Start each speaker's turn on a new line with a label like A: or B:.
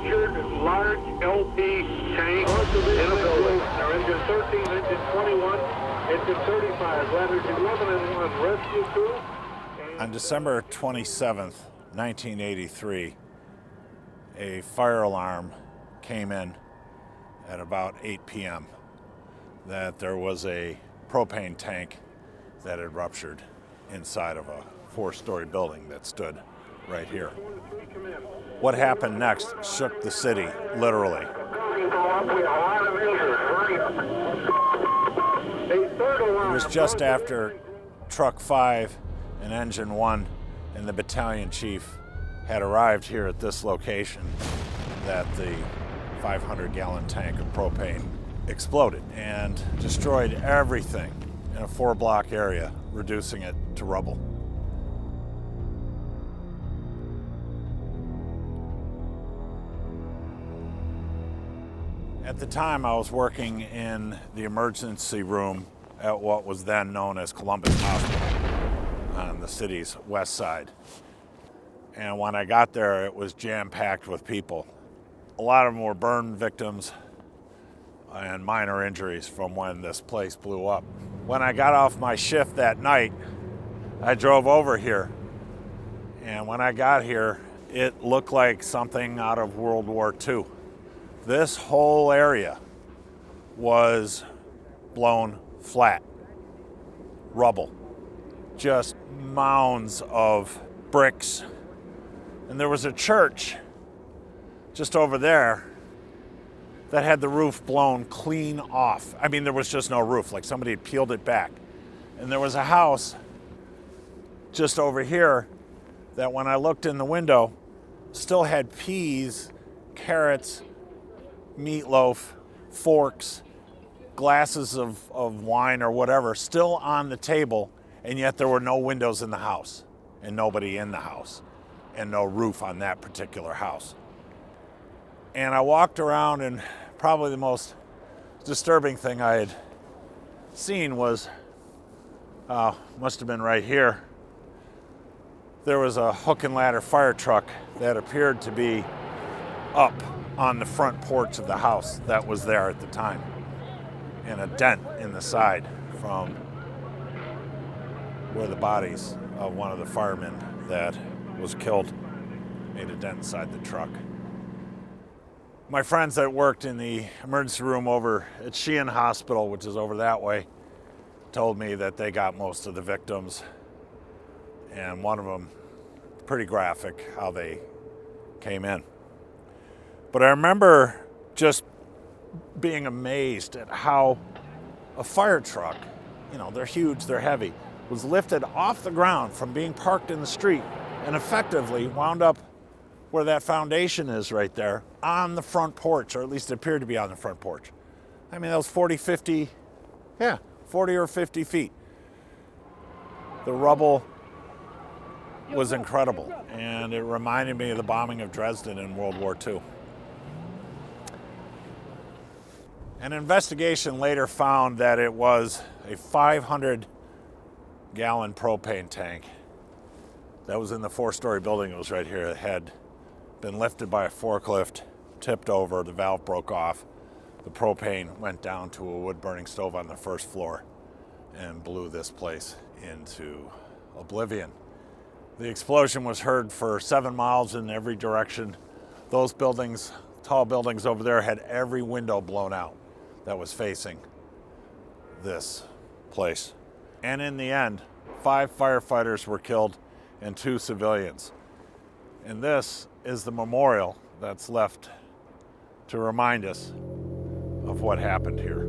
A: ruptured large LP tank in a building. They're engine 13, engine 21, engine 35, ladders 11 and 1, rescue crew.
B: On December 27th, 1983, a fire alarm came in at about 8 p.m. that there was a propane tank that had ruptured inside of a 4-story building that stood right here. What happened next shook the city, literally. It was just after Truck 5 and Engine 1 and the battalion chief had arrived here at this location that the 500-gallon tank of propane exploded and destroyed everything in a 4-block area, reducing it to rubble. At the time, I was working in the emergency room at what was then known as Columbus Hospital on the city's west side. And when I got there, it was jam-packed with people. A lot of them were burn victims and minor injuries from when this place blew up. When I got off my shift that night, I drove over here. And when I got here, it looked like something out of World War II. This whole area was blown flat, rubble, just mounds of bricks. And there was a church just over there that had the roof blown clean off. I mean, there was just no roof, like somebody had peeled it back. And there was a house just over here that when I looked in the window, still had peas, carrots, meatloaf, forks, glasses of wine or whatever still on the table, and yet there were no windows in the house and nobody in the house and no roof on that particular house. And I walked around, and probably the most disturbing thing I had seen was, must have been right here, there was a hook and ladder fire truck that appeared to be up on the front porch of the house that was there at the time, and a dent in the side from where the bodies of one of the firemen that was killed made a dent inside the truck. My friends that worked in the emergency room over at Sheehan Hospital, which is over that way, told me that they got most of the victims, and one of them, pretty graphic how they came in. But I remember just being amazed at how a fire truck, you know, they're huge, they're heavy, was lifted off the ground from being parked in the street and effectively wound up where that foundation is right there on the front porch, or at least it appeared to be on the front porch. I mean, that was 40 or 50 feet. The rubble was incredible, and it reminded me of the bombing of Dresden in World War II. An investigation later found that it was a 500-gallon propane tank that was in the 4-story building. It was right here. It had been lifted by a forklift, tipped over, the valve broke off. The propane went down to a wood-burning stove on the first floor and blew this place into oblivion. The explosion was heard for 7 miles in every direction. Those buildings, tall buildings over there, had every window blown out that was facing this place. And in the end, 5 firefighters were killed and 2 civilians. And this is the memorial that's left to remind us of what happened here.